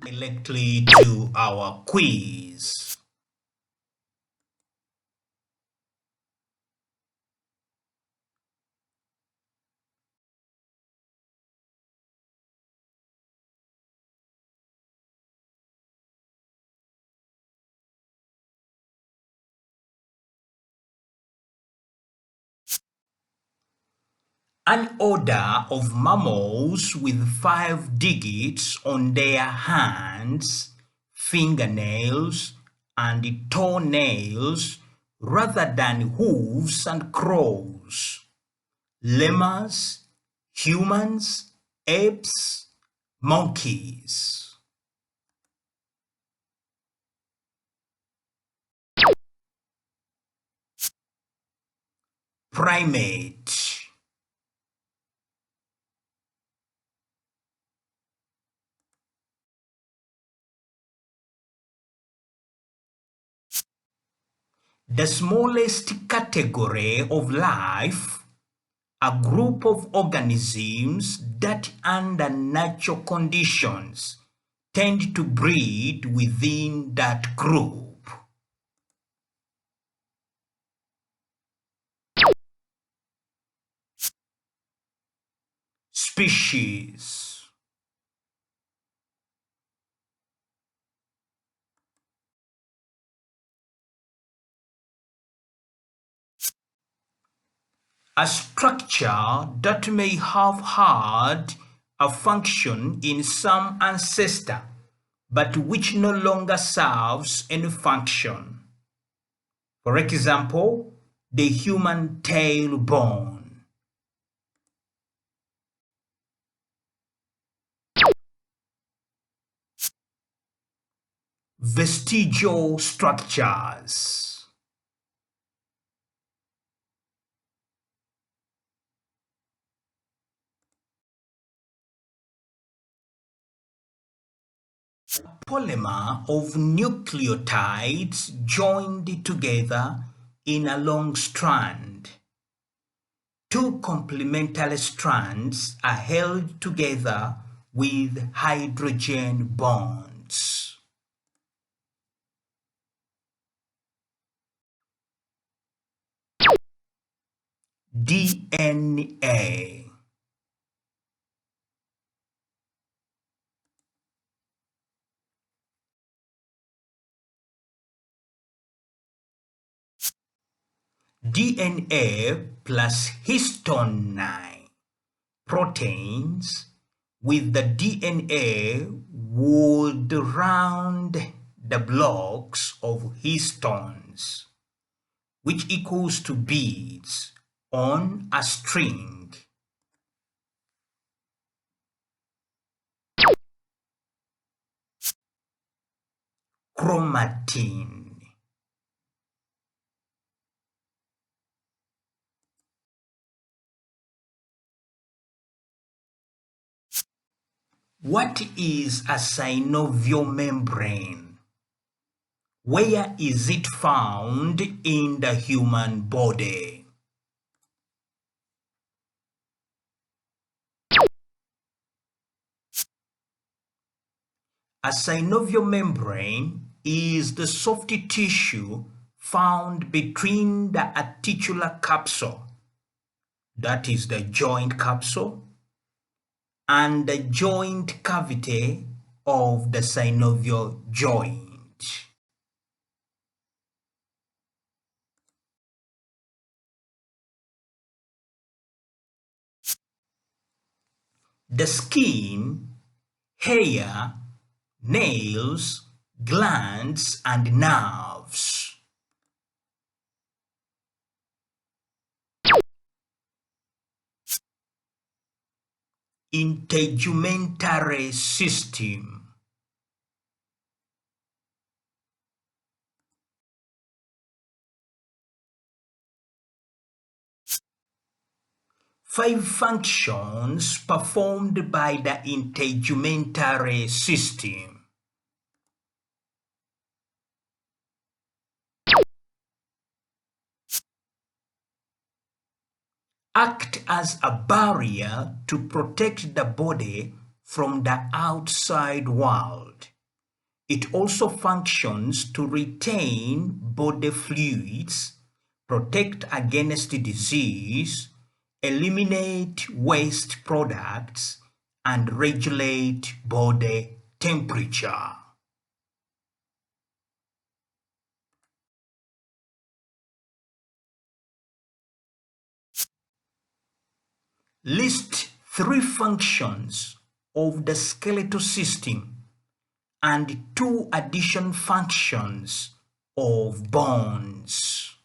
Directly to our quiz. An order of mammals with 5 digits on their hands, fingernails, and toenails rather than hooves and claws. Lemurs, humans, apes, monkeys. Primate. The smallest category of life, a group of organisms that under natural conditions tend to breed within that group. Species. A structure that may have had a function in some ancestor, but which no longer serves any function. For example, the human tailbone. Vestigial structures. Polymer of nucleotides joined together in a long strand. 2 complementary strands are held together with hydrogen bonds. DNA. DNA plus HISTONE proteins with the DNA would round the blocks of histones, which equals to beads on a string. Chromatin. What is a synovial membrane? Where is it found in the human body? A synovial membrane is the soft tissue found between the articular capsule, that is the joint capsule, and the joint cavity of the synovial joint. The skin, hair, nails, glands, and nerves. Integumentary system. Five functions performed by the integumentary system. Act as a barrier to protect the body from the outside world. It also functions to retain body fluids, protect against disease, eliminate waste products, and regulate body temperature. List 3 functions of the skeletal system and 2 addition functions of bones.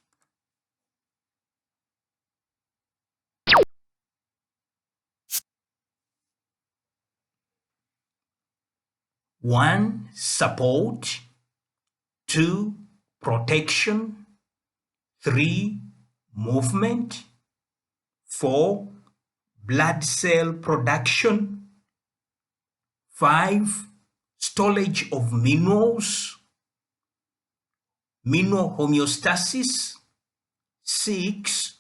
One, support. 2, protection. 3, movement. 4, blood cell production. 5, storage of minerals. Mineral homeostasis. 6,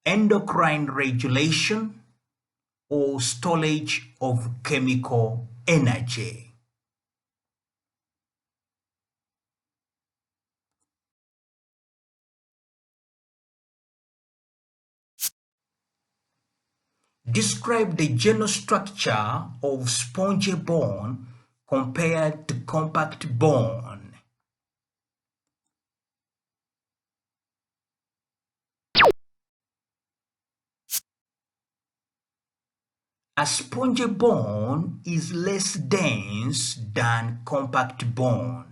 endocrine regulation or storage of chemical energy. Describe the general structure of spongy bone compared to compact bone. A spongy bone is less dense than compact bone,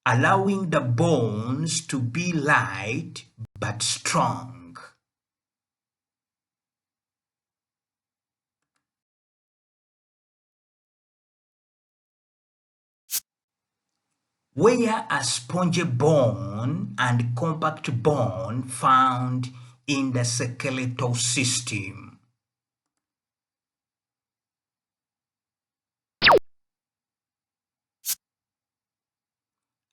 allowing the bones to be light but strong. Where are spongy bone and compact bone found in the skeletal system?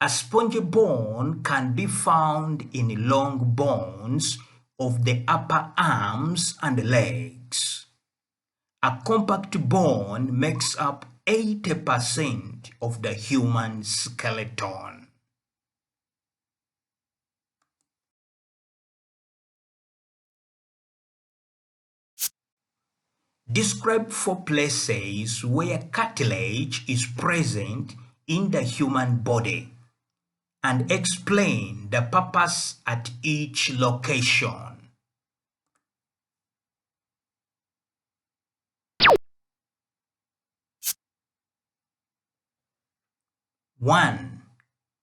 A spongy bone can be found in long bones of the upper arms and legs. A compact bone makes up 80% of the human skeleton. Describe 4 places where cartilage is present in the human body and explain the purpose at each location. 1.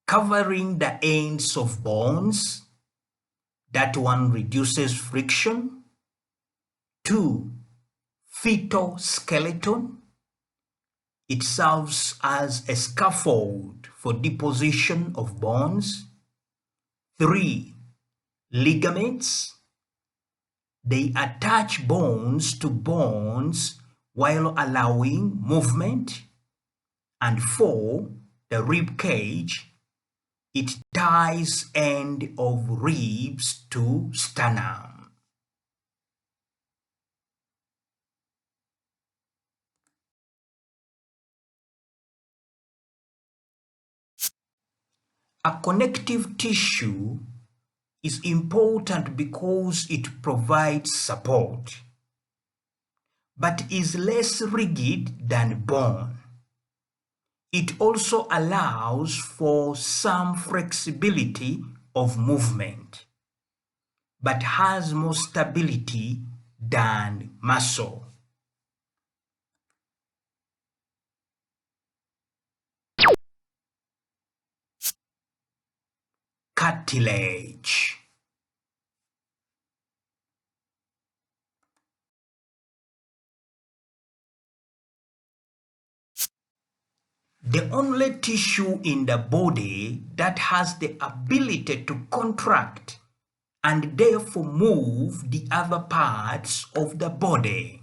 Covering the ends of bones. That one reduces friction. 2. Fetal skeleton. It serves as a scaffold for deposition of bones. 3. Ligaments. They attach bones to bones while allowing movement. And 4. The rib cage. It ties end of ribs to sternum. A connective tissue is important because it provides support, but is less rigid than bone. It also allows for some flexibility of movement, but has more stability than muscle. Cartilage. The only tissue in the body that has the ability to contract and therefore move the other parts of the body.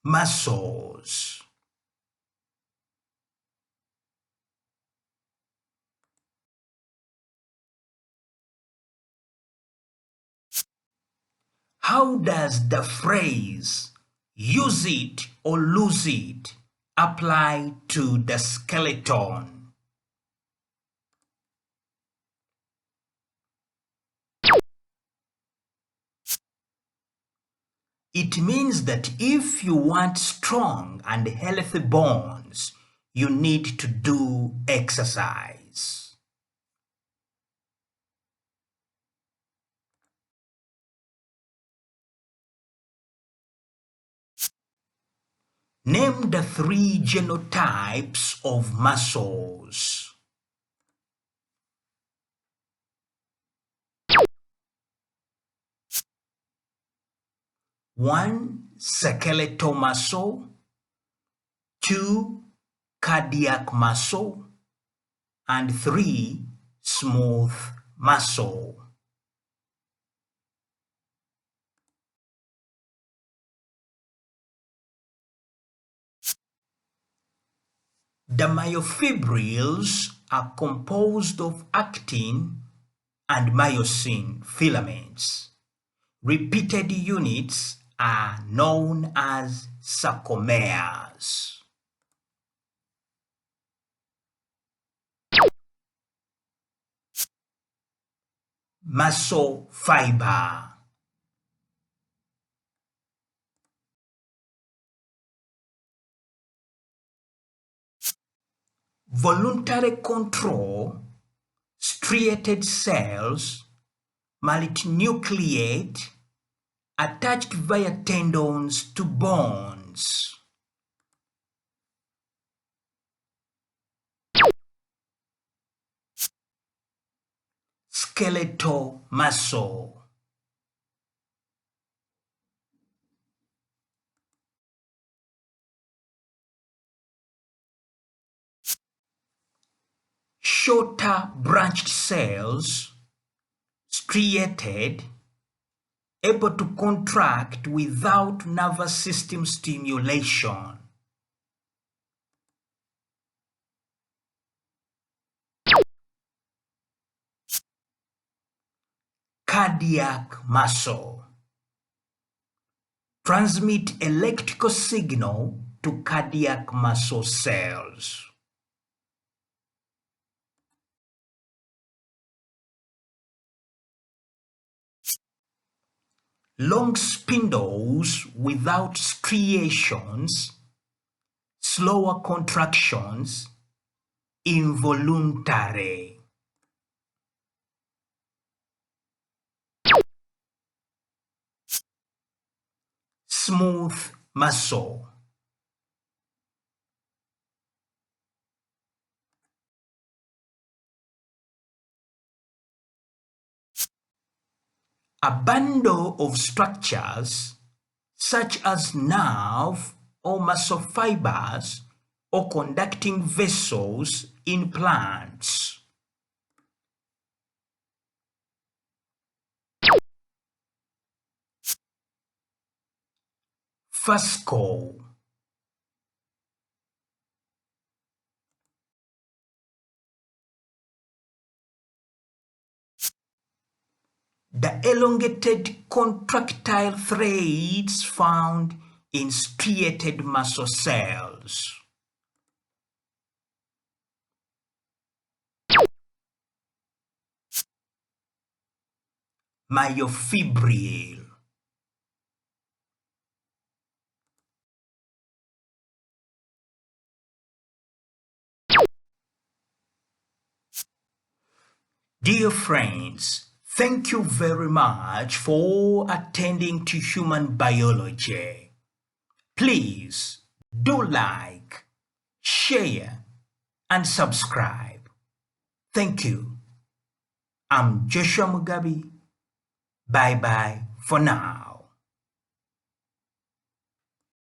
Muscles. How does the phrase use it or lose it, apply to the skeleton. It means that if you want strong and healthy bones, you need to do exercise. Name the 3 genotypes of muscles. One, skeletal muscle. 2, cardiac muscle. And 3, smooth muscle. The myofibrils are composed of actin and myosin filaments. Repeated units are known as sarcomeres. Muscle fiber. Voluntary control, striated cells, multinucleate, attached via tendons to bones. Skeletal muscle. Shorter branched cells, striated, able to contract without nervous system stimulation. Cardiac muscle. Transmit electrical signal to cardiac muscle cells. Long spindles without striations, slower contractions, involuntary. Smooth muscle. A bundle of structures such as nerve or muscle fibers or conducting vessels in plants. Fascicle. The elongated contractile threads found in striated muscle cells. Myofibril. Dear friends, thank you very much for attending to human biology. Please do like, share, and subscribe. Thank you. I'm Joshua Mugabe. Bye-bye for now.